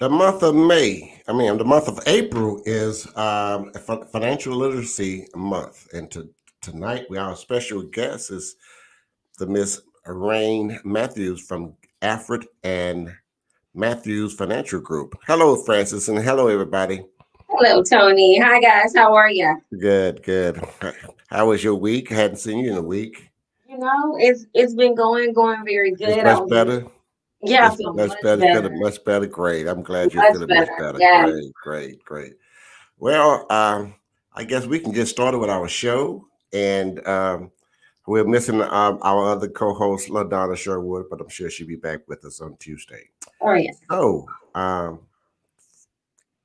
The month of May, the month of April is Financial Literacy Month. And tonight, our special guest is the Miss RAINE Matthews from ALFRED and Matthews Financial Group. Hello, Francis, and hello, everybody. Hello, Tony. Hi, guys. How are you? Good. How was your week? I hadn't seen you in a week. It's been going very good. It's much better. Yeah, I feel much better. Much better. Great. I'm glad you're feeling much better. Yeah. Great. Well, I guess we can get started with our show, and we're missing our other co-host, LaDonna Sherwood, but I'm sure she'll be back with us on Tuesday. Oh, yeah. So,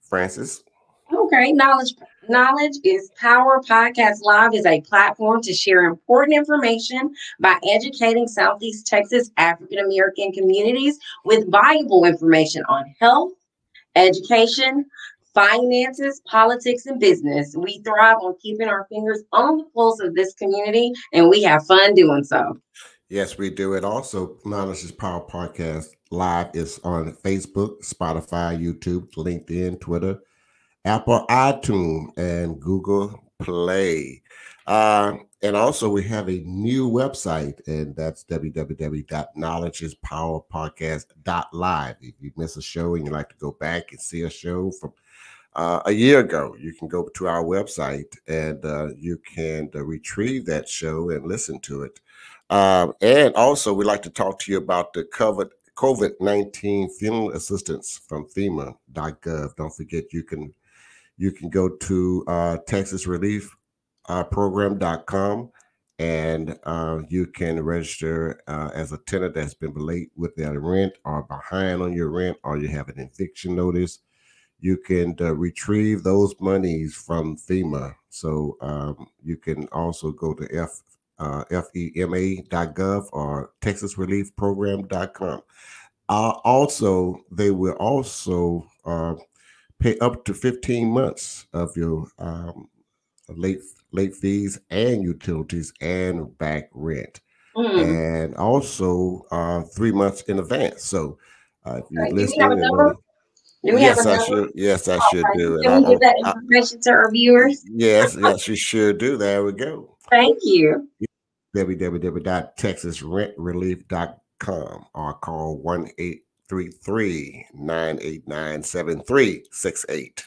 Francis. Okay, Knowledge is Power Podcast Live is a platform to share important information by educating Southeast Texas African American communities with valuable information on health, education, finances, politics, and business. We thrive on keeping our fingers on the pulse of this community, and we have fun doing so. Yes, we do. And also, Knowledge is Power Podcast Live is on Facebook, Spotify, YouTube, LinkedIn, Twitter, Apple, iTunes, and Google Play. And also, we have a new website, and that's www.knowledgeispowerpodcast.live. If you miss a show and you'd like to go back and see a show from a year ago, you can go to our website and you can retrieve that show and listen to it. And also, we'd like to talk to you about the COVID-19 funeral assistance from FEMA.gov. Don't forget, you can go to TexasReliefProgram.com and you can register as a tenant that's been late with their rent or behind on your rent, or you have an eviction notice. You can retrieve those monies from FEMA. So you can also go to FEMA.gov or TexasReliefProgram.com. Also, they will also pay up to 15 months of your late fees and utilities and back rent, and also 3 months in advance. So if you're listening, yes, I should do. Can we give that information to our viewers? Yes, you sure do. There we go. Thank you. www.texasrentrelief.com or call 1-833-989-7368.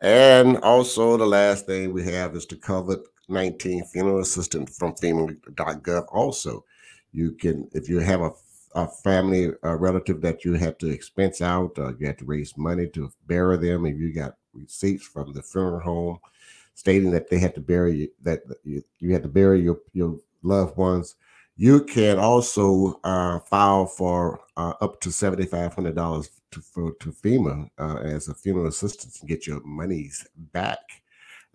And also, the last thing we have is the COVID-19 funeral assistance from FEMA.gov. Also, you can, if you have a family, a relative that you have to expense out, you have to raise money to bury them, and you got receipts from the funeral home stating that they had to bury you had to bury your loved ones, you can also file for up to $7,500 to FEMA as a funeral assistance and get your monies back.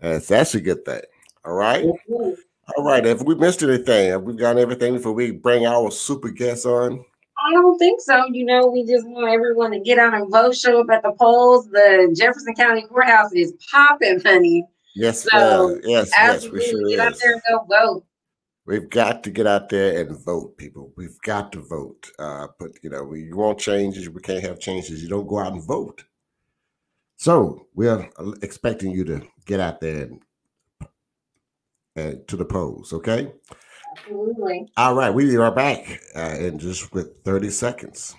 That's a good thing. All right. Mm-hmm. All right. Have we missed anything? Have we got everything before we bring our super guests on? I don't think so. We just want everyone to get out and vote, show up at the polls. The Jefferson County Courthouse is popping, honey. Yes, so yes, we sure get out there and go vote. We've got to get out there and vote, people. We've got to vote. But we want changes. We can't have changes. You don't go out and vote. So we're expecting you to get out there and to the polls. Okay. Absolutely. All right, we are back in just with 30 seconds.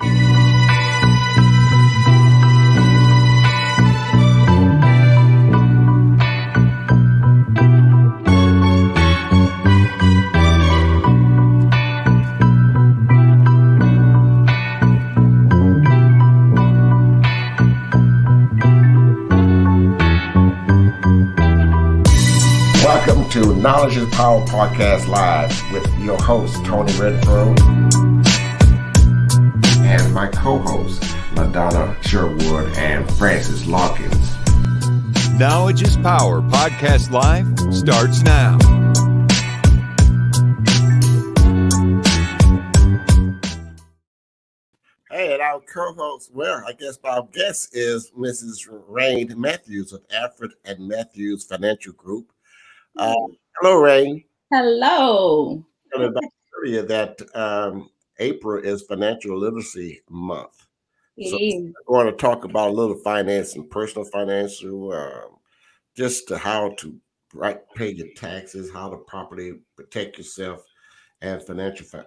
Welcome to Knowledge is Power Podcast Live with your host, Tony Redford, and my co-hosts, LaDonna Sherwood and Francis Larkins. Knowledge is Power Podcast Live starts now. Hey, and our co-host, I guess our guest is Mrs. RAINE Matthews of ALFRED and Matthews Financial Group. Hello, RAINE. Hello. That April is Financial Literacy Month. It So is. we're going to talk about a little finance and personal financial, just how to pay your taxes, how to properly protect yourself, and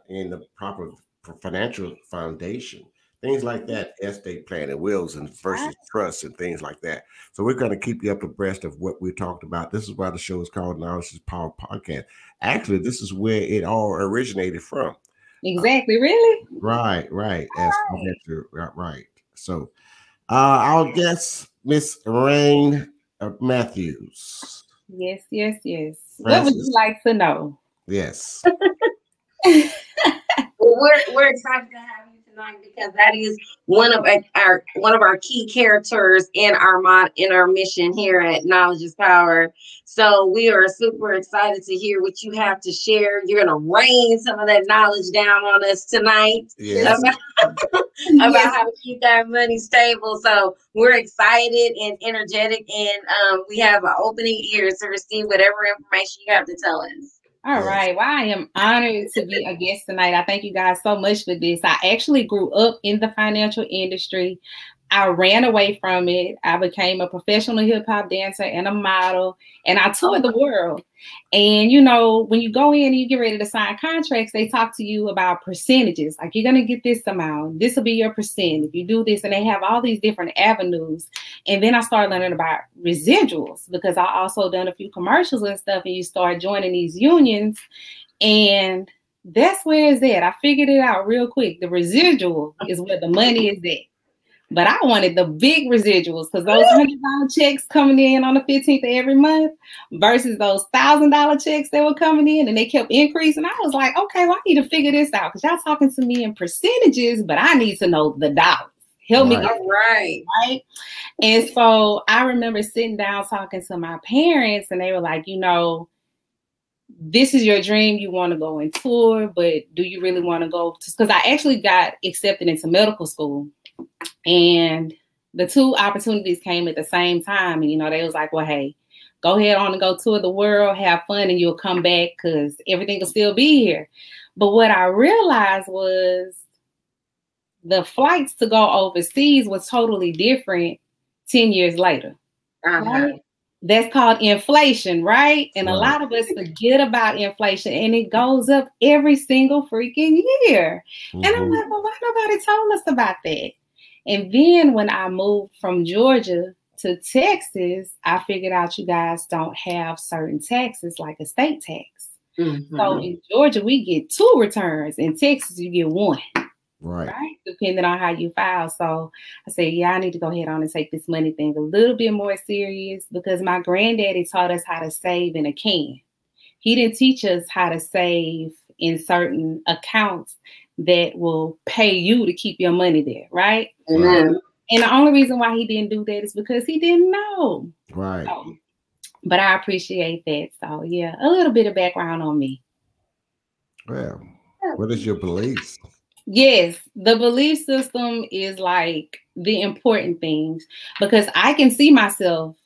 in the proper financial foundation, things like that, estate planning, wills and versus trusts and things like that. So we're going to keep you up abreast of what we talked about. This is why the show is called Knowledge is Power Podcast. Actually, this is where it all originated from. Exactly. Really? Right. Right. So our guest, Miss Rain Matthews. Yes. What would you Francis. like to know? Yes. Well, we're excited to have you tonight because that is one of our key characters in our mission here at Knowledge is Power. So we are super excited to hear what you have to share. You're gonna rain some of that knowledge down on us tonight. Yes. About how to keep that money stable. So we're excited and energetic, and we have an opening ears to receive whatever information you have to tell us. All right. Well, I am honored to be a guest tonight. I thank you guys so much for this. I actually grew up in the financial industry. I ran away from it. I became a professional hip hop dancer and a model, and I toured the world. And, you know, when you go in and you get ready to sign contracts, they talk to you about percentages. Like, you're going to get this amount. This will be your percent if you do this. And they have all these different avenues. And then I started learning about residuals because I also done a few commercials and stuff. And you start joining these unions. And that's where it's at. I figured it out real quick. The residual is where the money is at. But I wanted the big residuals because those $100 checks coming in on the 15th of every month versus those $1,000 checks that were coming in and they kept increasing. I was like, okay, well, I need to figure this out because y'all talking to me in percentages, but I need to know the dollars. Help me get right. And so I remember sitting down talking to my parents and they were like, you know, this is your dream. You want to go and tour, but do you really want to go? Because I actually got accepted into medical school. And the two opportunities came at the same time. And, you know, they was like, well, hey, go ahead on and go tour the world, have fun, and you'll come back because everything will still be here. But what I realized was the flights to go overseas was totally different 10 years later. Right? That's called inflation, right? And a lot of us forget about inflation, and it goes up every single freaking year. And I'm like, well, why nobody told us about that? And then when I moved from Georgia to Texas, I figured out you guys don't have certain taxes like estate tax. So in Georgia, we get 2 returns. In Texas, you get 1. Right? Depending on how you file. So I said, yeah, I need to go ahead on and take this money thing a little bit more serious because my granddaddy taught us how to save in a can. He didn't teach us how to save in certain accounts that will pay you to keep your money there, right? And the only reason why he didn't do that is because he didn't know. Right. So, but I appreciate that. So yeah, a little bit of background on me. Well, what is your beliefs? Yes, the belief system is like the important things because I can see myself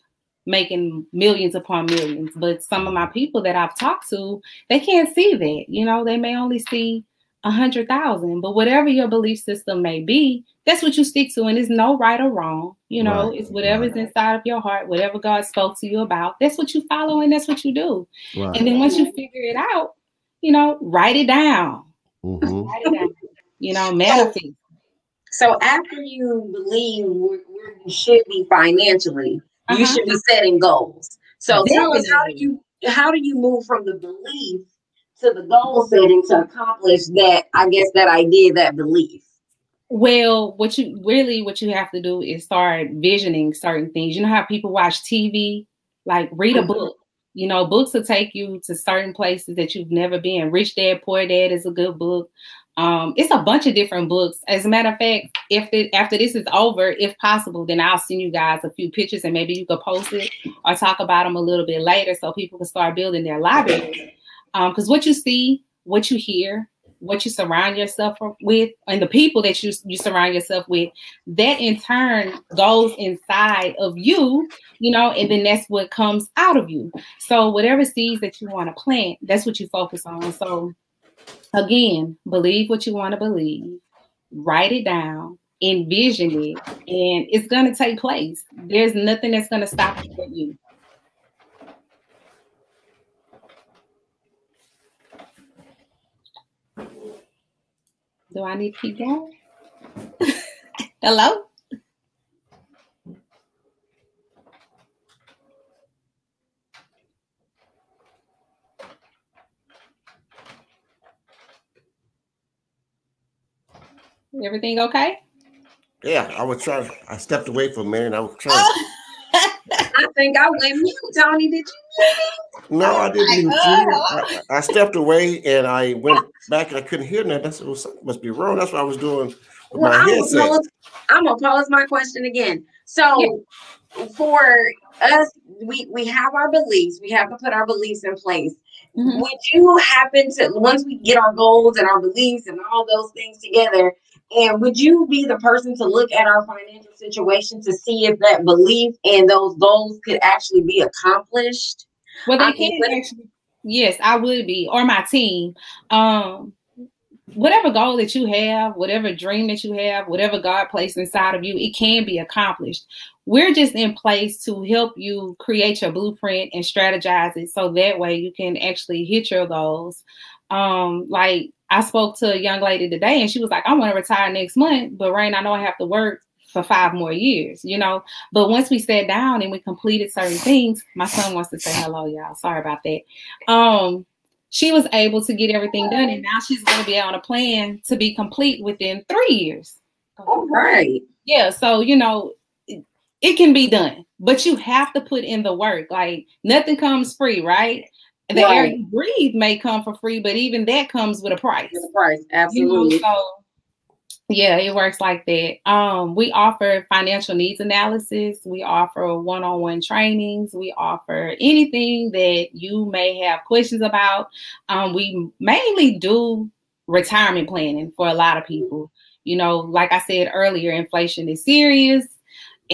making millions upon millions, but some of my people that I've talked to, they can't see that. You know, they may only see 100,000, but whatever your belief system may be, that's what you stick to. And there's no right or wrong. You know, it's whatever's inside of your heart, whatever God spoke to you about, that's what you follow and that's what you do. And then once you figure it out, you know, write it down. Write it down. You know, manifest. So after you believe where you should be financially, you should be setting goals. So tell us, how do you move from the belief to the goal setting to accomplish that, I guess, that idea, that belief? Well, what you have to do is start visioning certain things. You know how people watch TV? Like, read a book. You know, books will take you to certain places that you've never been. Rich Dad, Poor Dad is a good book. It's a bunch of different books. As a matter of fact, after this is over, if possible, then I'll send you guys a few pictures and maybe you could post it or talk about them a little bit later so people can start building their libraries. Because what you see, what you hear, what you surround yourself with, and the people that you surround yourself with, that in turn goes inside of you, you know, and then that's what comes out of you. So whatever seeds that you want to plant, that's what you focus on. So again, believe what you want to believe, write it down, envision it, and it's going to take place. There's nothing that's going to stop it but you. Do I need to keep going? Hello? Everything okay? Yeah, I stepped away for a minute. I was trying. I think I went mute, Tony. Did you? No, I didn't mute you. I stepped away and I went back and I couldn't hear nothing. That's something must be wrong. That's what I was doing with my headset. I'm gonna pose my question again. So for us, we have our beliefs. We have to put our beliefs in place. Mm-hmm. Would you happen to, once we get our goals and our beliefs and all those things together, and would you be the person to look at our financial situation to see if that belief and those goals could actually be accomplished? Well, they can actually. Yes, I would be, or my team. Whatever goal that you have, whatever dream that you have, whatever God placed inside of you, it can be accomplished. We're just in place to help you create your blueprint and strategize it so that way you can actually hit your goals. Like I spoke to a young lady today and she was like, I want to retire next month, but Rain, I know I have to work for 5 more years, you know. But once we sat down and we completed certain things, my son wants to say hello, y'all. Sorry about that. She was able to get everything done, and now she's going to be on a plan to be complete within 3 years. All right. Yeah, so, you know, it can be done, but you have to put in the work. Like, nothing comes free, right? The air you breathe may come for free, but even that comes with a price. With a price, absolutely. You know, so, yeah, it works like that. We offer financial needs analysis. We offer one-on-one trainings. We offer anything that you may have questions about. We mainly do retirement planning for a lot of people. You know, like I said earlier, inflation is serious.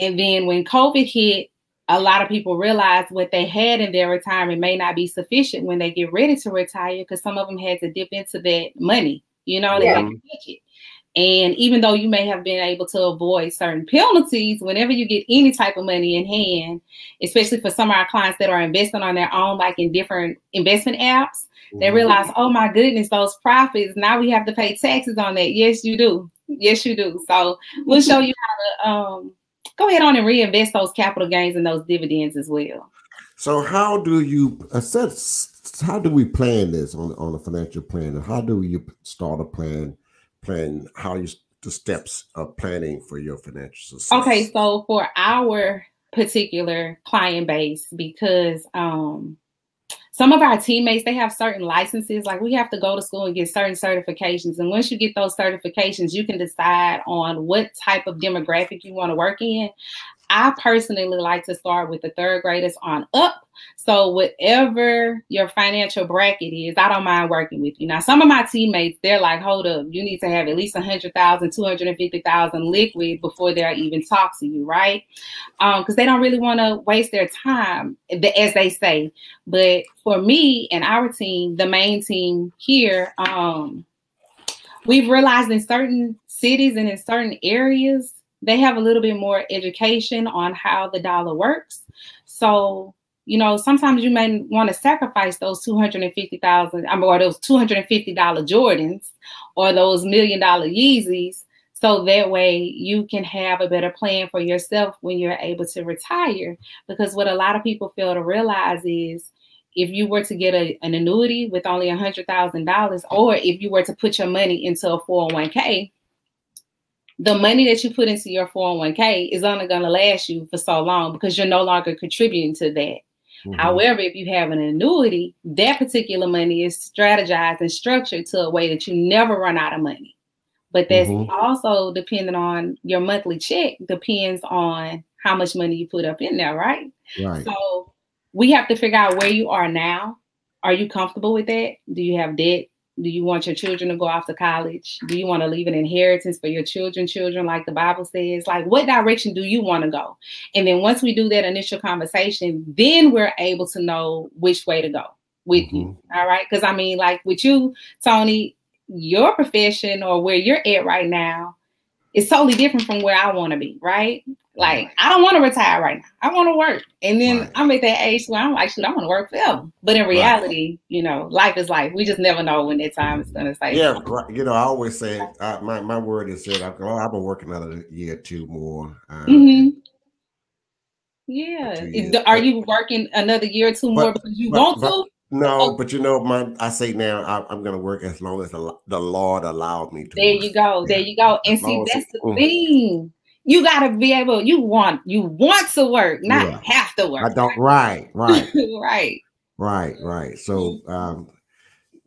And then when COVID hit, a lot of people realized what they had in their retirement may not be sufficient when they get ready to retire, because some of them had to dip into that money. You know, they had to catch it. And even though you may have been able to avoid certain penalties, whenever you get any type of money in hand, especially for some of our clients that are investing on their own, like in different investment apps, they realize, oh my goodness, those profits, now we have to pay taxes on that. Yes, you do. Yes, you do. So we'll show you how to go ahead on and reinvest those capital gains and those dividends as well. So how do you assess, how do we plan this on a financial plan? And how do you start a plan how you the steps of planning for your financial success? Okay, so for our particular client base, because some of our teammates, they have certain licenses, like we have to go to school and get certain certifications. And once you get those certifications, you can decide on what type of demographic you want to work in. I personally like to start with the 3rd graders on up. So whatever your financial bracket is, I don't mind working with you. Now, some of my teammates, they're like, hold up, you need to have at least 100,000, 250,000 liquid before they'll even talk to you, right? Because they don't really want to waste their time, as they say. But for me and our team, the main team here, we've realized in certain cities and in certain areas, they have a little bit more education on how the dollar works. So, you know, sometimes you may want to sacrifice those 250,000 or those $250 Jordans or those $1 million Yeezys. So that way you can have a better plan for yourself when you're able to retire. Because what a lot of people fail to realize is if you were to get an annuity with only $100,000, or if you were to put your money into a 401k, the money that you put into your 401k is only going to last you for so long because you're no longer contributing to that. Mm-hmm. However, if you have an annuity, that particular money is strategized and structured to a way that you never run out of money. But that's also dependent on your monthly check, depends on how much money you put up in there, right? Right. So we have to figure out where you are now. Are you comfortable with that? Do you have debt? Do you want your children to go off to college? Do you want to leave an inheritance for your children, like the Bible says? Like, what direction do you want to go? And then once we do that initial conversation, then we're able to know which way to go with you. All right. Because I mean, like with you, Tony, your profession or where you're at right now, it's totally different from where I want to be, right? Like, I don't want to retire right now. I want to work. And then I'm at that age where I'm like, shoot, I want to work forever. But in reality, you know, life is life. We just never know when that time is going to say. Yeah, you know, I always say, my word is that I've been working another year or two more. Yeah. Are you working another year or two more because you want to? No, but you know, I say now I'm going to work as long as the Lord allowed me to. There you go. There you go. And see, that's the thing. You got to be able, you want to work, not have to work. I don't, right. Right. So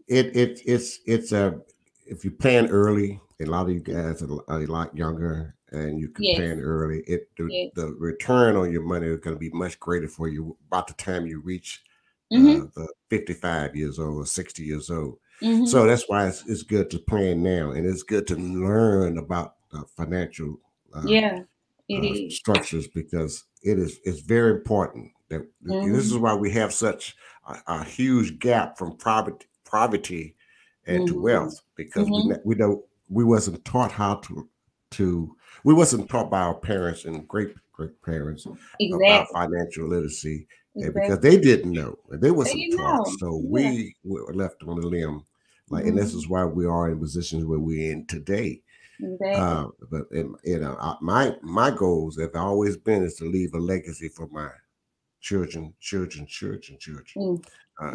it's if you plan early, and a lot of you guys are a lot younger and you can plan early, the return on your money is going to be much greater for you about the time you reach the 55 years old or 60 years old. So that's why it's good to plan now, and it's good to learn about financial structures, because it's very important that this is why we have such a huge gap from poverty and to wealth, because we wasn't taught how to we wasn't taught by our parents and great parents about financial literacy. And because they didn't know, they wasn't taught, so we were left on the limb. Like, and this is why we are in positions where we're in today. But you know, my goals have always been is to leave a legacy for my children.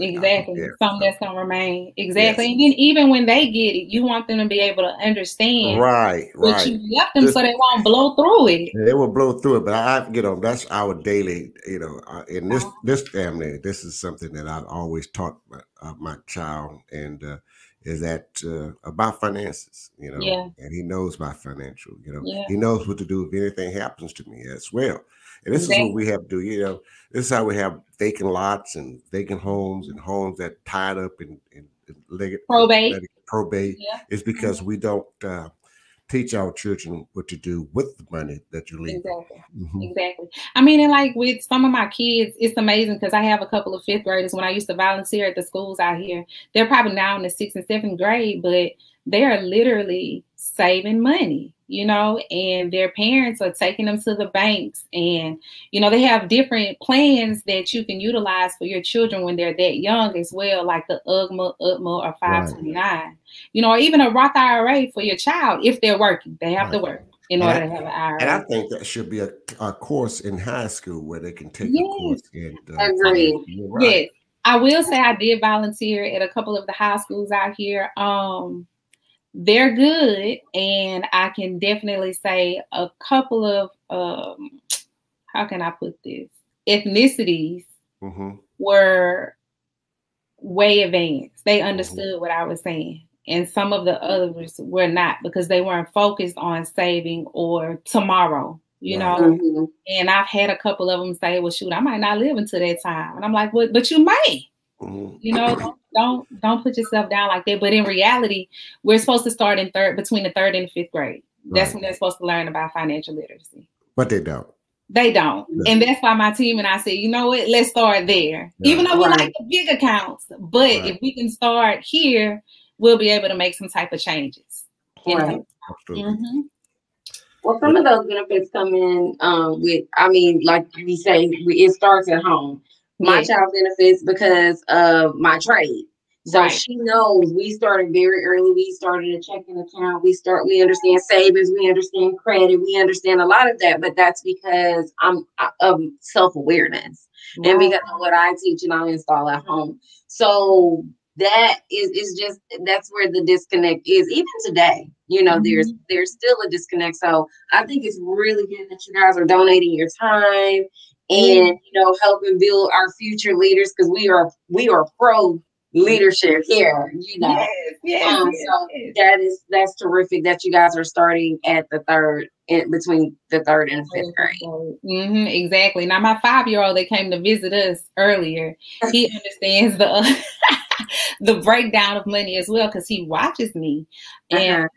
Exactly. Something that's gonna remain. Exactly. And then even when they get it, you want them to be able to understand what you left them, so they won't blow through it. They will blow through it, but you know, that's our daily, you know, in this family, this is something that I've always taught my child, and is that about finances, you know, and he knows about financial, you know, he knows what to do if anything happens to me as well. And this is what we have to do, you know. This is how we have vacant lots and vacant homes and homes that tied up in probate. Is because we don't teach our children what to do with the money that you leave. Exactly. I mean, and like with some of my kids, it's amazing because I have a couple of fifth graders. When I used to volunteer at the schools out here, they're probably now in the 6th and 7th grade, but they are literally saving money, you know, and their parents are taking them to the banks, and, you know, they have different plans that you can utilize for your children when they're that young as well, like the UGMA, or 529, you know, or even a Roth IRA for your child if they're working. They have to work in order to have an IRA. And I think that should be a course in high school where they can take a course. Agreed. Yes. I will say I did volunteer at a couple of the high schools out here. They're good, and I can definitely say a couple of how can I put this? Ethnicities were way advanced. They understood what I was saying, and some of the others were not, because they weren't focused on saving or tomorrow, you know. And I've had a couple of them say, well, shoot, I might not live until that time. And I'm like, well, but you may. You know, don't put yourself down like that. But in reality, we're supposed to start between the 3rd and 5th grade. That's when they're supposed to learn about financial literacy. But they don't. They don't. No. And that's why my team and I said, you know what, let's start there. Even though we like the big accounts, but if we can start here, we'll be able to make some type of changes. Absolutely. Well, some of those benefits come in with, I mean, like we say, it starts at home. My child benefits because of my trade. So she knows we started very early. We started a checking account. We understand savings. We understand credit. We understand a lot of that. But that's because I'm of self-awareness and because of what I teach and I install at home. So that is just, that's where the disconnect is. Even today, you know, there's still a disconnect. So I think it's really good that you guys are donating your time and, you know, helping build our future leaders, because we are pro leadership here, you know. So that's terrific that you guys are starting at the between the 3rd and 5th grade. Exactly. Now my 5-year-old that came to visit us earlier, he understands the breakdown of money as well, because he watches me. And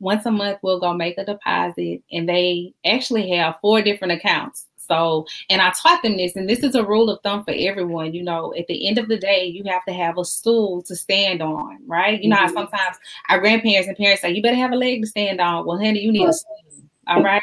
once a month we'll go make a deposit, and they actually have 4 different accounts. So, and I taught them this, and this is a rule of thumb for everyone. You know, at the end of the day, you have to have a stool to stand on, right? You know how sometimes our grandparents and parents say, you better have a leg to stand on. Well, honey, you need a stool. All right.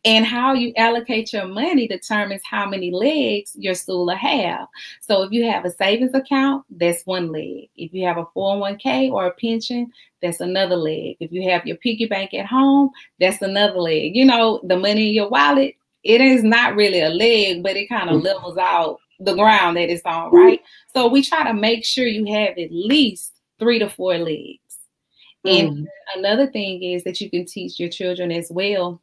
And how you allocate your money determines how many legs your stool will have. So if you have a savings account, that's one leg. If you have a 401k or a pension, that's another leg. If you have your piggy bank at home, that's another leg. You know, the money in your wallet, it is not really a leg, but it kind of levels out the ground that it's on, right? So we try to make sure you have at least 3 to 4 legs. And another thing is that you can teach your children as well,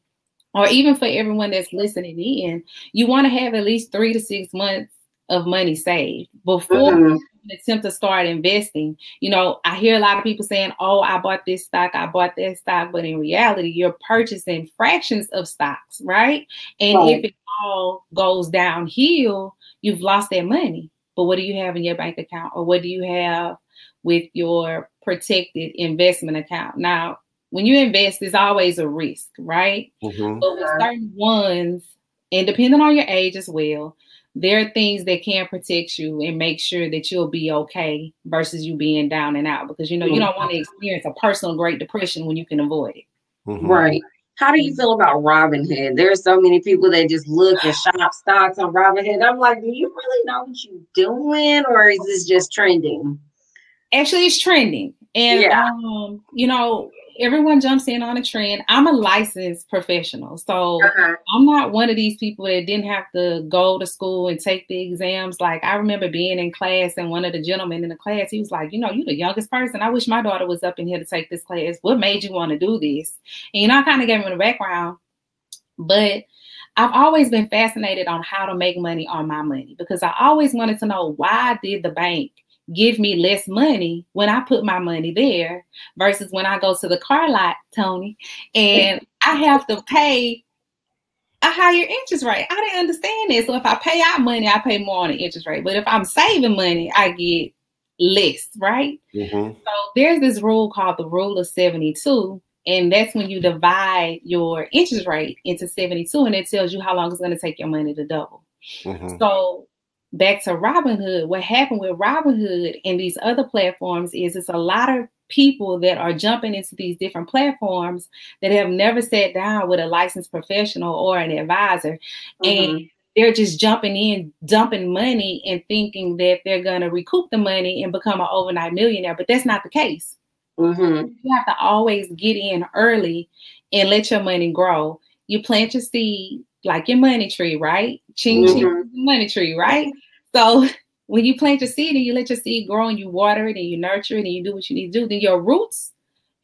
or even for everyone that's listening in, you want to have at least 3 to 6 months of money saved before you attempt to start investing. You know, I hear a lot of people saying, oh, I bought this stock, I bought that stock. But in reality, you're purchasing fractions of stocks, right? And if it all goes downhill, you've lost that money. But what do you have in your bank account? Or what do you have with your protected investment account? Now, when you invest, there's always a risk, right? But with certain ones, and depending on your age as well, there are things that can protect you and make sure that you'll be okay versus you being down and out, because, you know, you don't want to experience a personal Great Depression when you can avoid it. Right. How do you feel about Robinhood? There's so many people that just look and shop stocks on Robinhood. I'm like, do you really know what you're doing, or is this just trending? Actually, it's trending. And, you know, everyone jumps in on a trend. I'm a licensed professional. So I'm not one of these people that didn't have to go to school and take the exams. Like, I remember being in class and one of the gentlemen in the class, he was like, you know, you're the youngest person. I wish my daughter was up in here to take this class. What made you want to do this? And, you know, I kind of gave him the background. But I've always been fascinated on how to make money on my money, because I always wanted to know, why did the bank give me less money when I put my money there versus when I go to the car lot, Tony, and I have to pay a higher interest rate? I didn't understand this. So if I pay out money, I pay more on the interest rate. But if I'm saving money, I get less, right? So there's this rule called the rule of 72. And that's when you divide your interest rate into 72, and it tells you how long it's going to take your money to double. So back to Robinhood, what happened with Robinhood and these other platforms is it's a lot of people that are jumping into these different platforms that have never sat down with a licensed professional or an advisor. And they're just jumping in, dumping money and thinking that they're going to recoup the money and become an overnight millionaire. But that's not the case. You have to always get in early and let your money grow. You plant your seed like your money tree, right? Ching, ching, money tree, right? So when you plant your seed and you let your seed grow and you water it and you nurture it and you do what you need to do, then your roots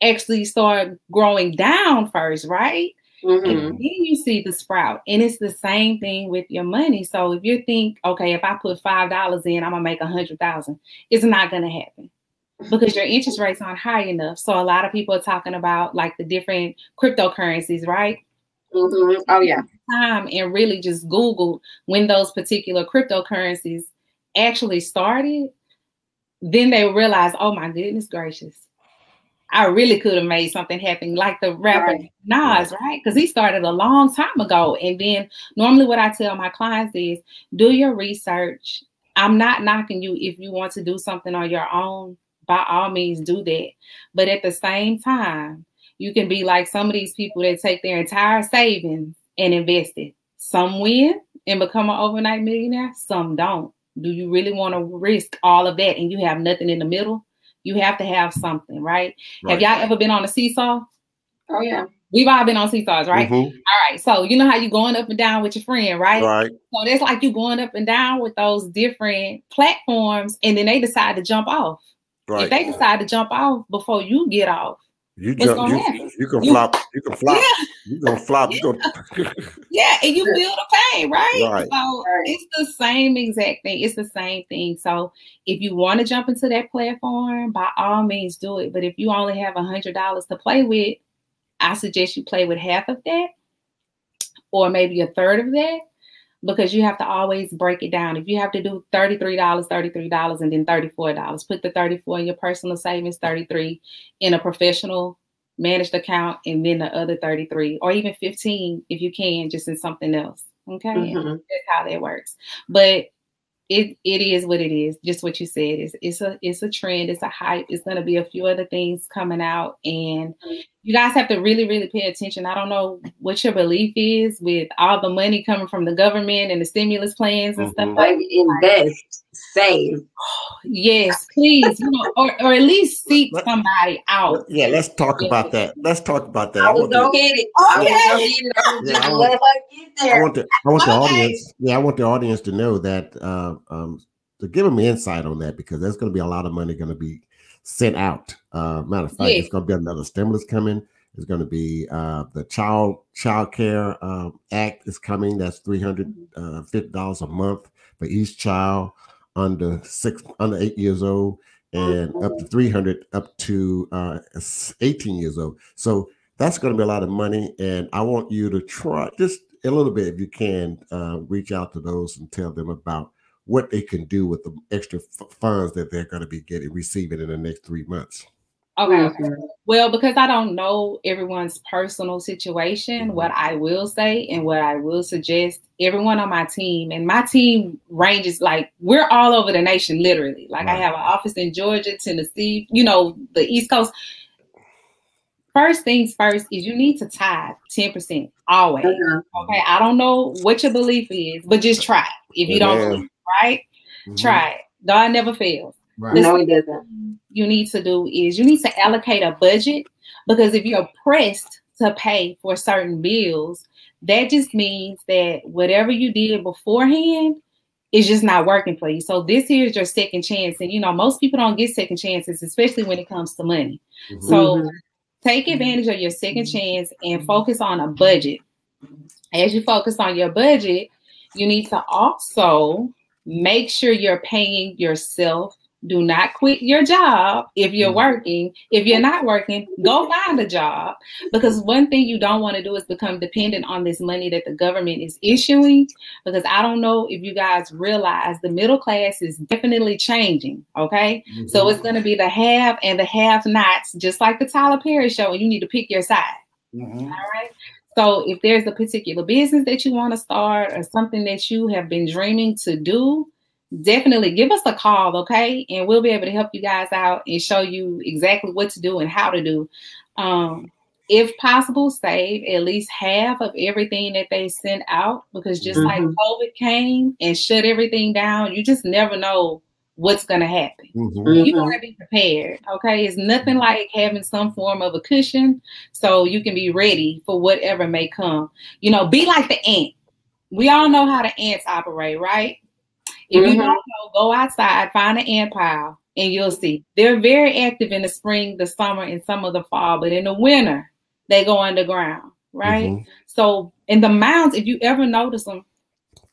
actually start growing down first, right? And then you see the sprout. And it's the same thing with your money. So if you think, okay, if I put $5 in, I'm gonna make 100,000, it's not gonna happen, because your interest rates aren't high enough. So a lot of people are talking about like the different cryptocurrencies, right? Oh yeah. Time and really just Google when those particular cryptocurrencies actually started, then they realize, oh my goodness gracious, I really could have made something happen, like the rapper Nas, right? Because he started a long time ago. And then normally what I tell my clients is, do your research. I'm not knocking you if you want to do something on your own. By all means, do that. But at the same time, you can be like some of these people that take their entire savings and invest it. Some win and become an overnight millionaire. Some don't. Do you really want to risk all of that and you have nothing in the middle? You have to have something, right? Have y'all ever been on a seesaw? Oh, yeah. We've all been on seesaws, right? All right. So you know how you going up and down with your friend, right? So it's like you going up and down with those different platforms, and then they decide to jump off. If they decide to jump off before you get off, you jump, you can flop, you can flop, you gonna flop, you gonna and you feel the pain, right? So it's the same exact thing. It's the same thing. So if you want to jump into that platform, by all means do it. But if you only have $100 to play with, I suggest you play with half of that, or maybe a third of that, because you have to always break it down. If you have to do $33, and then $34, put the 34 in your personal savings, 33 in a professional managed account, and then the other 33, or even 15 if you can, just in something else. Okay, that's how that works. But it is what it is. Just what you said. It's a trend. It's a hype. It's going to be a few other things coming out, and You guys have to really, really pay attention. I don't know what your belief is with all the money coming from the government and the stimulus plans and stuff like that. Invest, save. Yes, please, or at least seek somebody out. Yeah, let's talk about that. Let's talk about that. I was gonna get it. I want the audience. Yeah, I want the audience to know that to give them insight on that, because there's going to be a lot of money going to be sent out. Matter of fact, it's going to be another stimulus coming. There's going to be the Child Care Act is coming. That's $350 a month for each child under 8 years old, and up to $300 up to 18 years old. So that's going to be a lot of money, and I want you to try just a little bit, if you can, reach out to those and tell them about what they can do with the extra funds that they're going to be receiving in the next 3 months. Okay. Well, because I don't know everyone's personal situation, what I will say and what I will suggest, everyone on my team, and my team ranges, like, we're all over the nation, literally. Like, I have an office in Georgia, Tennessee, the East Coast. First things first is you need to tithe 10% always. Okay. I don't know what your belief is, but just try it. If you don't believe, right? Try it. God never fails. Right. No, he doesn't. You need to do is you need to allocate a budget, because if you're pressed to pay for certain bills, that just means that whatever you did beforehand is just not working for you. So this here is your second chance. And most people don't get second chances, especially when it comes to money. So take advantage of your second chance and focus on a budget. As you focus on your budget, you need to also make sure you're paying yourself. Do not quit your job if you're working. If you're not working, go find a job, because one thing you don't want to do is become dependent on this money that the government is issuing, because I don't know if you guys realize the middle class is definitely changing, okay? So it's going to be the have and the have-nots, just like the Tyler Perry show, and you need to pick your side, all right? So if there's a particular business that you want to start or something that you have been dreaming to do, definitely give us a call, okay? And we'll be able to help you guys out and show you exactly what to do and how to do. If possible, save at least half of everything that they sent out, because just like COVID came and shut everything down, you just never know what's going to happen. You want to be prepared, okay? It's nothing like having some form of a cushion so you can be ready for whatever may come. Be like the ant. We all know how the ants operate, right? If you don't know, go outside, find an ant pile, and you'll see. They're very active in the spring, the summer, and some of the fall. But in the winter, they go underground, right? So in the mounds, if you ever notice them,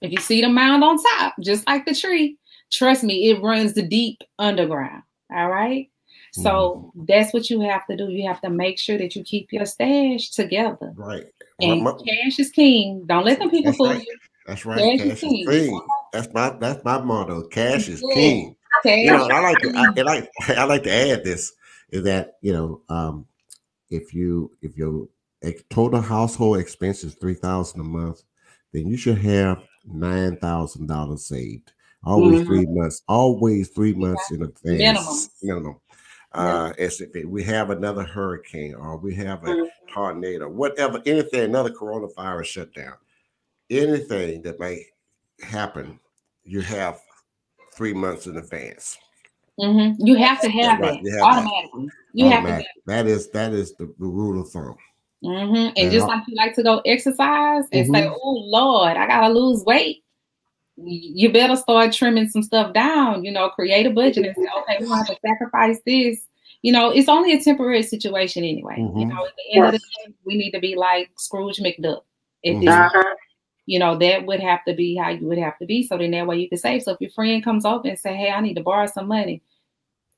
if you see the mound on top, just like the tree, trust me, it runs the deep underground, all right? So that's what you have to do. You have to make sure that you keep your stash together. Right. And cash is king. Don't let them people fool you. That's right. Cash is king. That's my motto. Cash is king. I like to add this, is that if your total household expense is $3,000 a month, then you should have $9,000 saved. Always 3 months. Always 3 months in advance. Minimum. As if we have another hurricane or we have a tornado, whatever, anything, another coronavirus shutdown, anything that may happen, you have 3 months in advance. You have to have that automatically. You have to. That is the rule of thumb. And just like you like to go exercise and say, "Oh Lord, I gotta lose weight," you better start trimming some stuff down. Create a budget and say, "Okay, we have to sacrifice this." It's only a temporary situation anyway. At the end of the day, we need to be like Scrooge McDuck. At this that would have to be how you would have to be. So then that way you can save. So if your friend comes over and say, "Hey, I need to borrow some money,"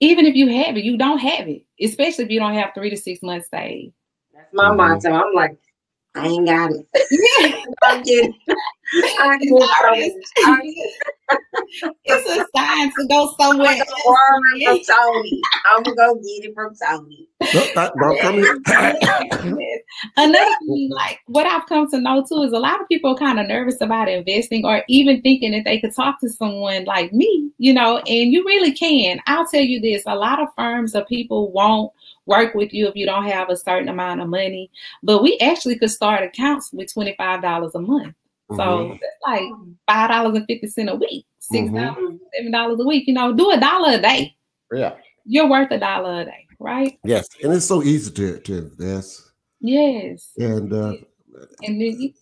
even if you have it, you don't have it, especially if you don't have 3 to 6 months saved. That's my motto. I'm like, I ain't got it. I'm kidding. It's a sign to go somewhere. I'm gonna go get it from Tony. Another thing, like what I've come to know too, is a lot of people are kind of nervous about investing or even thinking that they could talk to someone like me, and you really can. I'll tell you this: a lot of firms or people won't work with you if you don't have a certain amount of money. But we actually could start accounts with $25 a month. So that's like $5.50 a week, $6, $7 a week. You know, do $1 a day. Yeah. You're worth $1 a day, right? Yes. And it's so easy to invest. Yes. And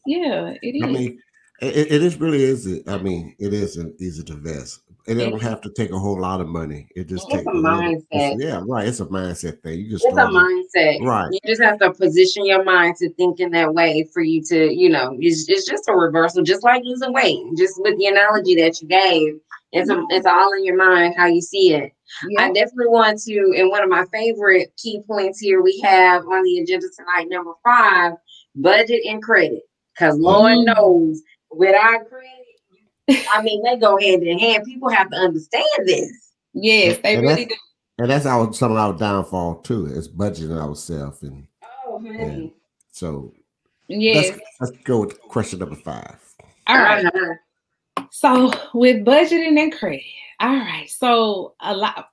yeah, it is. I mean, it is really is. I mean, it is easy to invest. It don't have to take a whole lot of money. It just takes a mindset. Yeah, right. It's a mindset thing. You just it's a mindset. Right. You just have to position your mind to think in that way for you to, you know, it's just a reversal, just like losing weight. Just with the analogy that you gave, it's all in your mind how you see it. I definitely want to, and one of my favorite key points here we have on the agenda tonight, number 5, budget and credit. Because Lord knows, without credit, I mean, they go hand in hand. People have to understand this. Yes, they really do. And that's some of our downfall too, is budgeting ourselves. And so let's go with question number 5. All right. So with budgeting and credit, all right. So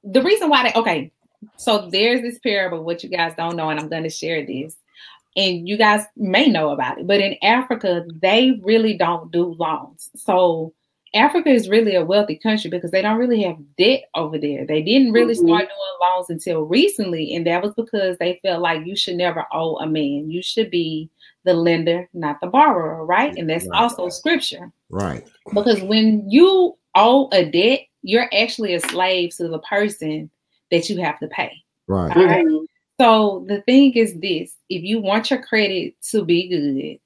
the reason why so there's this parable, what you guys don't know, and I'm going to share this. And you guys may know about it, but in Africa, they really don't do loans. So Africa is really a wealthy country because they don't really have debt over there. They didn't really start doing loans until recently. And that was because they felt like you should never owe a man. You should be the lender, not the borrower, right? And that's also scripture. Right. Because when you owe a debt, you're actually a slave to the person that you have to pay. Right. All right? So the thing is this, if you want your credit to be good,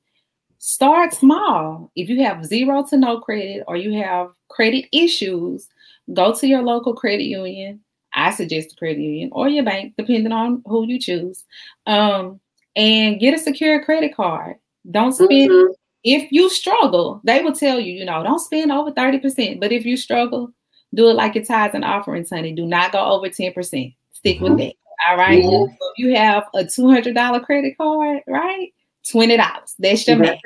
start small. If you have 0 to no credit or you have credit issues, go to your local credit union. I suggest a credit union or your bank, depending on who you choose, and get a secure credit card. Don't spend, if you struggle, they will tell you, you know, don't spend over 30%. But if you struggle, do it like your tithes and offerings, honey. Do not go over 10%. Stick with that. All right. So if you have a $200 credit card, right? $20. That's your max.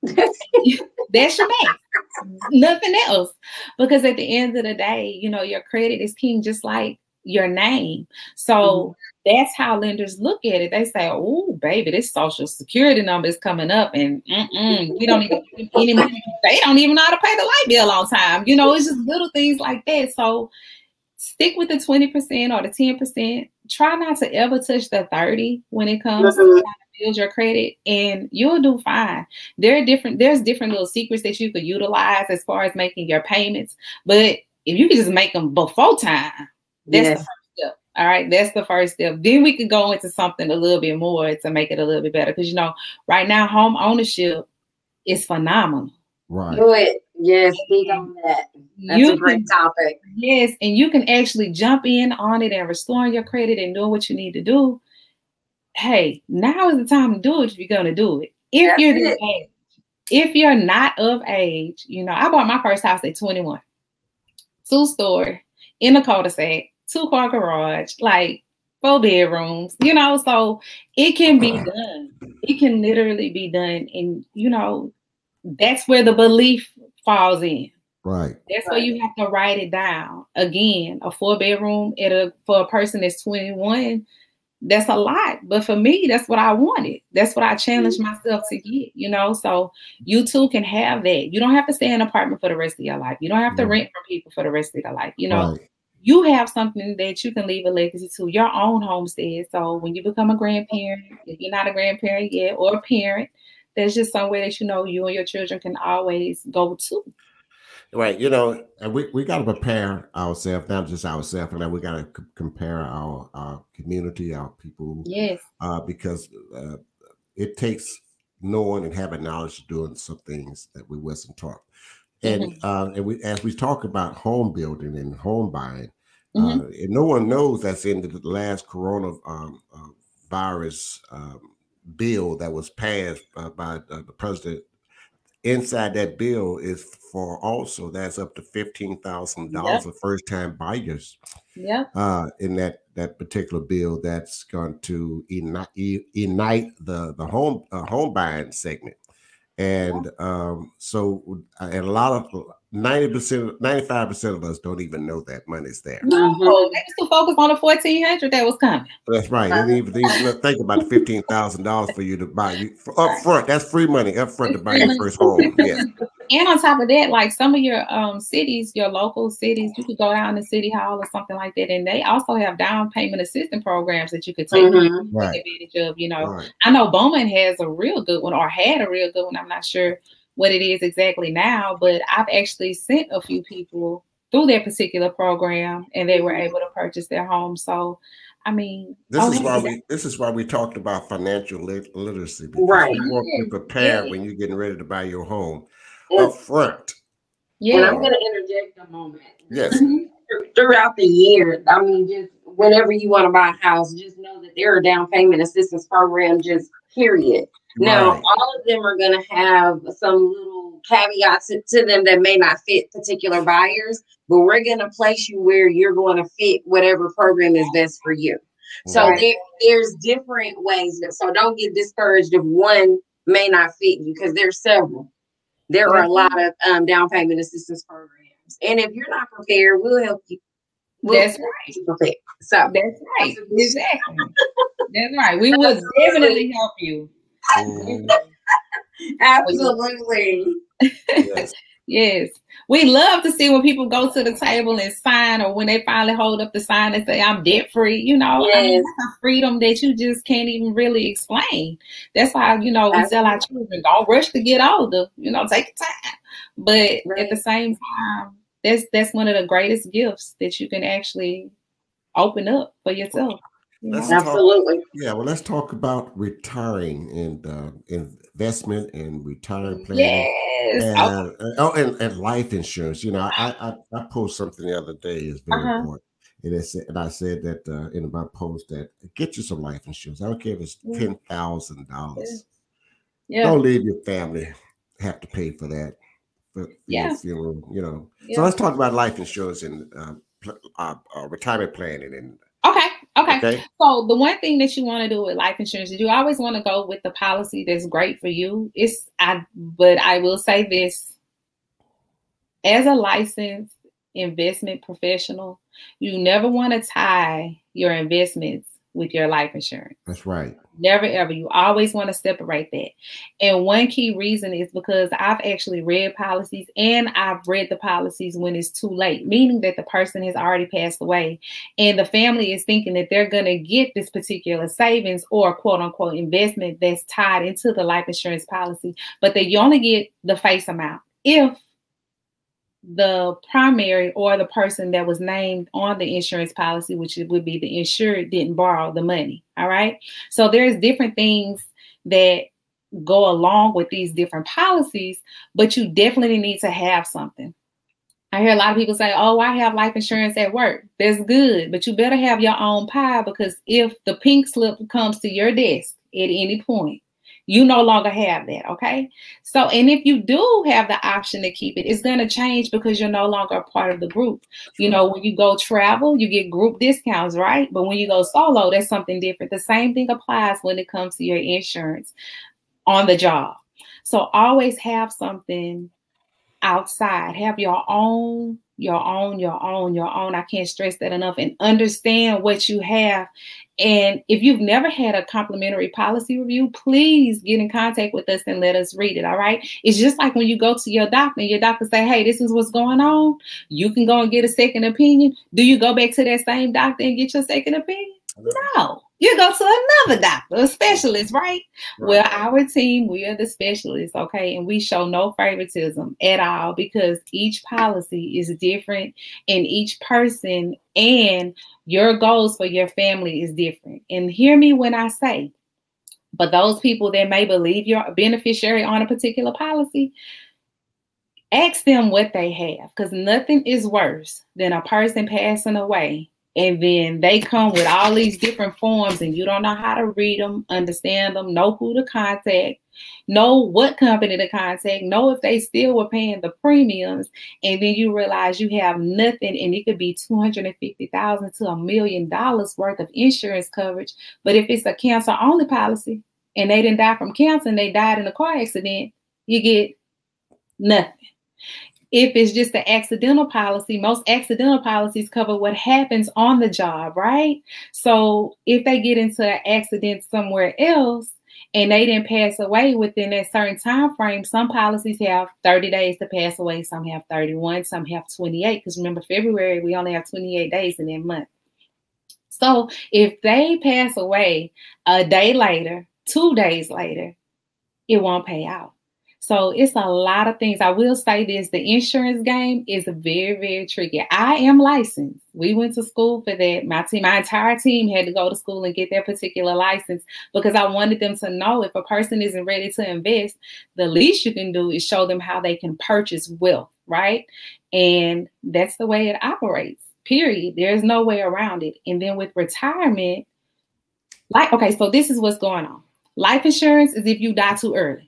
That's your max. Nothing else. Because at the end of the day, you know, your credit is king, just like your name. So that's how lenders look at it. They say, oh, baby, this social security number is coming up and we don't even any money. They don't even know how to pay the light bill on time. You know, it's just little things like that. So stick with the 20% or the 10%. Try not to ever touch the 30 when it comes to trying to build your credit, and you'll do fine. There's different little secrets that you could utilize as far as making your payments. But if you can just make them before time, that's the first step. All right, that's the first step. Then we can go into something a little bit more to make it a little bit better. Because, you know, right now, home ownership is phenomenal. Right. Do it. Yes, speak on that. That's a great topic. Yes, and you can actually jump in on it and restoring your credit and doing what you need to do. Hey, now is the time to do it if you're going to do it. If you're not of age, you know, I bought my first house at 21. 2-story, in a cul-de-sac, 2-car garage, like 4 bedrooms, you know, so it can be done. It can literally be done. And, you know, that's where the belief falls in. Right. That's where you have to write it down. Again, a 4-bedroom for a person that's 21, that's a lot. But for me, that's what I wanted. That's what I challenged myself to get, you know. So you too can have that. You don't have to stay in an apartment for the rest of your life. You don't have to rent from people for the rest of your life. You know, you have something that you can leave a legacy to, your own homestead. So when you become a grandparent, if you're not a grandparent yet or a parent, there's just somewhere that, you know, you and your children can always go to. Right. You know, and we got to prepare ourselves, not just ourselves, and we got to compare our community, our people. Yes. Because it takes knowing and having knowledge of doing some things that we wasn't taught. And as we talk about home building and home buying, and no one knows that's in the last corona virus bill that was passed by the president. Inside that bill is for also that's up to $15,000 for first-time buyers. Yeah. In that particular bill, that's going to ignite the home buying segment. And and a lot of 90%, 95% of us don't even know that money's there. No, they used to focus on the 1,400 that was coming. That's right. They didn't even think about the $15,000 for you to buy you up front. That's free money up front to buy your first home. Yes. And on top of that, like some of your cities, your local cities, you could go down to City Hall or something like that, and they also have down payment assistance programs that you could take advantage of. You know, I know Bowman has a real good one, or had a real good one. I'm not sure what it is exactly now, but I've actually sent a few people through their particular program, and they were able to purchase their home. So, I mean, this is why we talked about financial literacy, because you want to be prepared when you're getting ready to buy your home up front. Yeah, and I'm going to interject a moment. Yes. Throughout the year, I mean, just whenever you want to buy a house, just know that there are down payment assistance programs. Just period. Now, all of them are going to have some little caveats to them that may not fit particular buyers, but we're going to place you where you're going to fit whatever program is best for you. So there's different ways. So don't get discouraged if one may not fit you, because there's several. There are a lot of down payment assistance programs. And if you're not prepared, we'll help you. That's right. Prepare. So that's right. Exactly. That's right. We will definitely help you. Absolutely. Yes. Yes. We love to see when people go to the table and sign, or when they finally hold up the sign and say, I'm debt free. You know, I mean, that's a freedom that you just can't even really explain. That's why, you know, we tell our children, don't rush to get older, you know, take your time. But at the same time, that's one of the greatest gifts that you can actually open up for yourself. Absolutely. Well, let's talk about retiring and investment and retirement planning. Yes. And life insurance. You know, I posted something the other day. It's very important. And I said that in my post that get you some life insurance. I don't care if it's $10,000. Yeah. Don't leave your family have to pay for that. For your funeral, you know. Yeah. So let's talk about life insurance and retirement planning and. Okay. So the one thing that you want to do with life insurance is you always want to go with the policy that's great for you. But I will say this, as a licensed investment professional, you never want to tie your investments with your life insurance. That's right. Never, ever. You always want to separate that. And one key reason is because I've actually read policies, and I've read the policies when it's too late, meaning that the person has already passed away and the family is thinking that they're going to get this particular savings or quote unquote investment that's tied into the life insurance policy, but that you only get the face amount if the primary or the person that was named on the insurance policy, which would be the insured, didn't borrow the money. All right. So there's different things that go along with these different policies, but you definitely need to have something. I hear a lot of people say, oh, I have life insurance at work. That's good, but you better have your own pie, because if the pink slip comes to your desk at any point, you no longer have that, okay? So, and if you do have the option to keep it, it's going to change because you're no longer a part of the group. You know, when you go travel, you get group discounts, right? But when you go solo, that's something different. The same thing applies when it comes to your insurance on the job. So always have something outside. Have your own. I can't stress that enough, and understand what you have. And if you've never had a complimentary policy review, please get in contact with us and let us read it. All right. It's just like when you go to your doctor and your doctor say, hey, this is what's going on. You can go and get a second opinion. Do you go back to that same doctor and get your second opinion? No. You go to another doctor, a specialist, right? Well, our team, we are the specialists, okay? And we show no favoritism at all, because each policy is different, and each person and your goals for your family is different. And hear me when I say, but those people that may believe you're a beneficiary on a particular policy, ask them what they have, because nothing is worse than a person passing away and then they come with all these different forms and you don't know how to read them, understand them, know who to contact, know what company to contact, know if they still were paying the premiums, and then you realize you have nothing, and it could be $250,000 to $1 million worth of insurance coverage. But if it's a cancer only policy and they didn't die from cancer and they died in a car accident, you get nothing. If it's just an accidental policy, most accidental policies cover what happens on the job, right? So if they get into an accident somewhere else and they didn't pass away within that certain time frame, some policies have 30 days to pass away, some have 31, some have 28. Because remember, February, we only have 28 days in that month. So if they pass away a day later, 2 days later, it won't pay out. So it's a lot of things. I will say this, the insurance game is very, very tricky. I am licensed. We went to school for that. My entire team had to go to school and get their particular license because I wanted them to know if a person isn't ready to invest, the least you can do is show them how they can purchase wealth, right? And that's the way it operates, period. There's no way around it. And then with retirement, okay, so this is what's going on. Life insurance is if you die too early.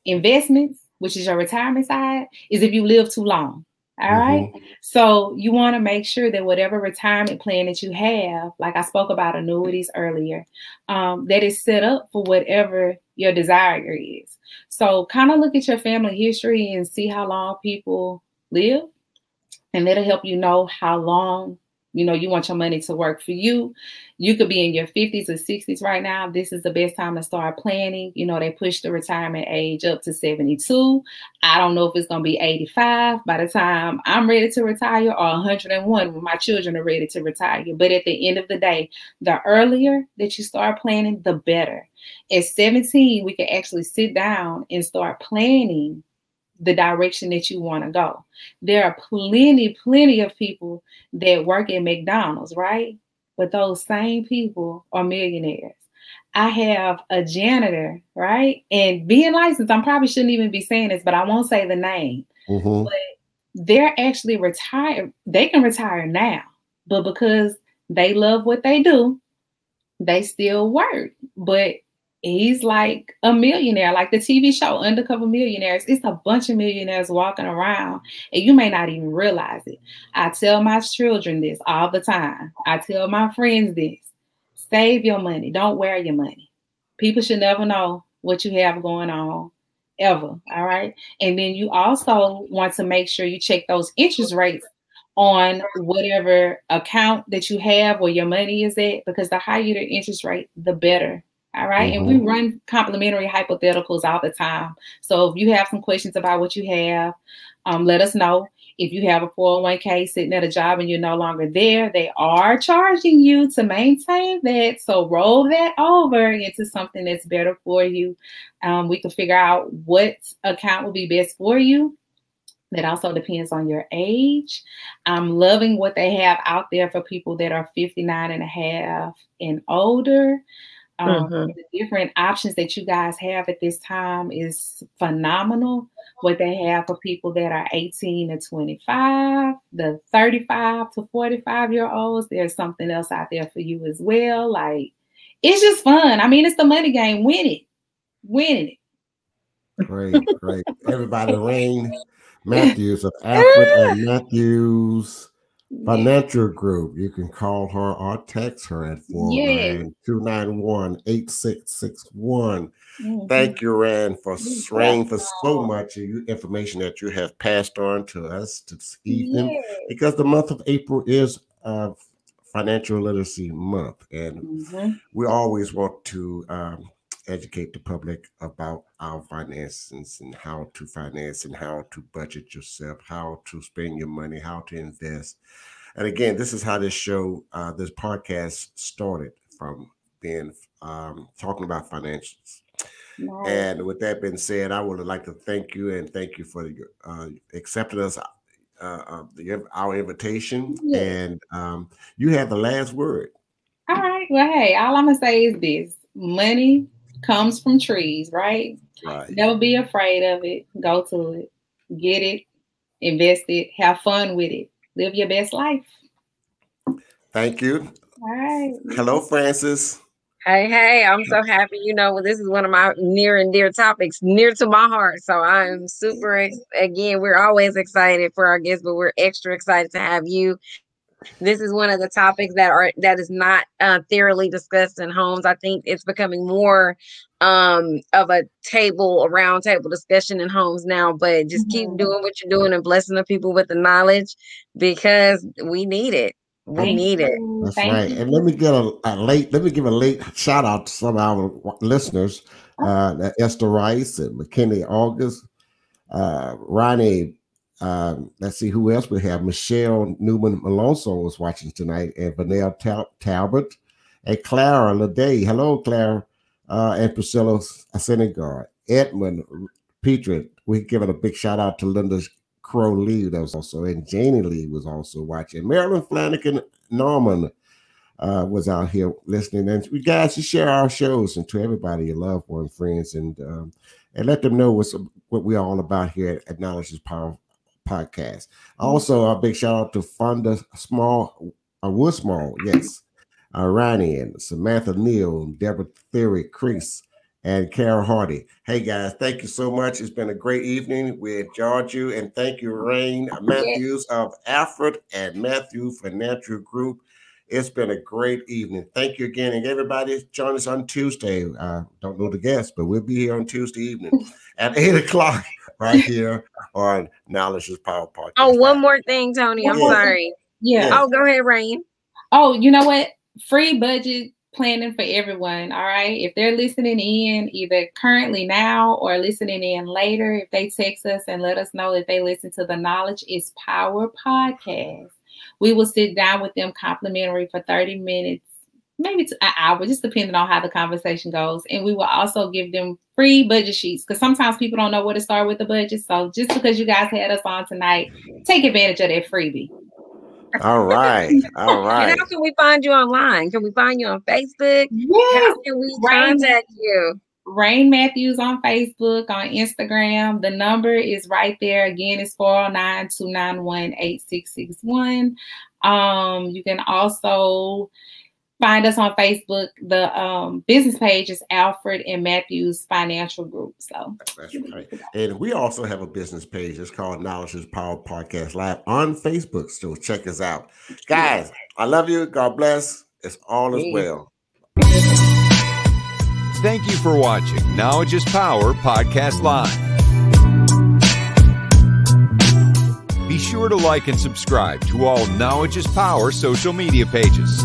Investments, which is your retirement side, is if you live too long. All right. So you want to make sure that whatever retirement plan that you have, like I spoke about annuities earlier, that is set up for whatever your desire is. So kind of look at your family history and see how long people live. And that'll help you know how long, you want your money to work for you. You could be in your 50s or 60s right now. This is the best time to start planning. They pushed the retirement age up to 72. I don't know if it's going to be 85 by the time I'm ready to retire or 101 when my children are ready to retire. But at the end of the day, the earlier that you start planning, the better. At 17, we can actually sit down and start planning the direction that you want to go. There are plenty of people that work at McDonald's, right? But those same people are millionaires. I have a janitor, right? And being licensed, I probably shouldn't even be saying this, but I won't say the name. But they're actually retired. They can retire now, but because they love what they do, they still work. But he's like a millionaire, like the TV show Undercover Millionaires. It's a bunch of millionaires walking around and you may not even realize it. I tell my children this all the time. I tell my friends this. Save your money. Don't wear your money. People should never know what you have going on ever. All right. And then you also want to make sure you check those interest rates on whatever account that you have where your money is at, because the higher the interest rate, the better. All right. And we run complimentary hypotheticals all the time. So if you have some questions about what you have, let us know. If you have a 401k sitting at a job and you're no longer there, they are charging you to maintain that. So roll that over into something that's better for you. We can figure out what account will be best for you. That also depends on your age. I'm loving what they have out there for people that are 59 and a half and older. The different options that you guys have at this time is phenomenal. What they have for people that are 18 to 25, the 35 to 45-year-olds, there's something else out there for you as well. Like, it's just fun. I mean, it's the money game. Win it. Great. Everybody, RAINE Matthews of ALFRED and Matthews Financial Group. You can call her or text her at 409-291-8661. Thank you, RAINE, for so much information that you have passed on to us this evening, because the month of April is Financial Literacy Month, and we always want to educate the public about our finances and how to finance and how to budget yourself, how to spend your money, how to invest. And again, this is how this podcast started, from being talking about financials. Nice. And with that being said, I would like to thank you for accepting us our invitation. And you have the last word. All right. Well, hey, all I'm gonna say is this: money comes from trees, right? Never be afraid of it. Go to it, get it, invest it, have fun with it, live your best life. Thank you. All right. Hello, Francis. Hey, I'm so happy. This is one of my near and dear topics, near to my heart. So I'm super, again, we're always excited for our guests, but we're extra excited to have you. This is one of the topics that is not thoroughly discussed in homes. I think it's becoming more of a round table discussion in homes now. But just keep doing what you're doing and blessing the people with the knowledge, because we need it. We need it. That's right. And let me give a late shout out to some of our listeners, Esther Rice and McKinney August, RAINE. Let's see who else we have. Michelle Newman Alonso was watching tonight, and Vanessa Talbot, and Clara Leday. Hello, Clara, and Priscilla Senegal, Edmund Petrie. We're giving a big shout out to Linda Crow Lee, that was also, and Janie Lee was also watching. Marilyn Flanagan Norman was out here listening. And we guys, you share our shows and to everybody, your loved ones, friends, and let them know what we're all about here at Knowledge is Power Podcast. Also, a big shout out to Fonda Woodsmall, yes, RAINE, and Samantha Neal, Deborah Theory, Chris, and Carol Hardy. Hey guys, thank you so much. It's been a great evening. We enjoyed you, and thank you, Rain Matthews of ALFRED and Matthew Financial Group. It's been a great evening. Thank you again, and everybody join us on Tuesday. Don't know the guests, but we'll be here on Tuesday evening at 8 o'clock right here on Knowledge is Power Podcast. Oh, one more thing, Tony. I'm sorry. Yeah. Oh, go ahead, Rain. Oh, you know what? Free budget planning for everyone. All right. If they're listening in either currently now or listening in later, if they text us and let us know that they listen to the Knowledge is Power podcast, we will sit down with them complimentary for 30 minutes, maybe to an hour, just depending on how the conversation goes. And we will also give them free budget sheets, because sometimes people don't know where to start with the budget. So just because you guys had us on tonight, take advantage of that freebie. All right. All right. And how can we find you online? Can we find you on Facebook? Yes. How can we contact you? Rain Matthews on Facebook, on Instagram. The number is right there. Again, it's 409-291-8661. You can also find us on Facebook. The business page is ALFRED and Matthews Financial Group. So that's right. And we also have a business page. It's called Knowledge is Power Podcast Live on Facebook. So check us out. Guys, I love you. God bless. It's all as well. Thank you for watching Knowledge is Power Podcast Live. Be sure to like and subscribe to all Knowledge is Power social media pages.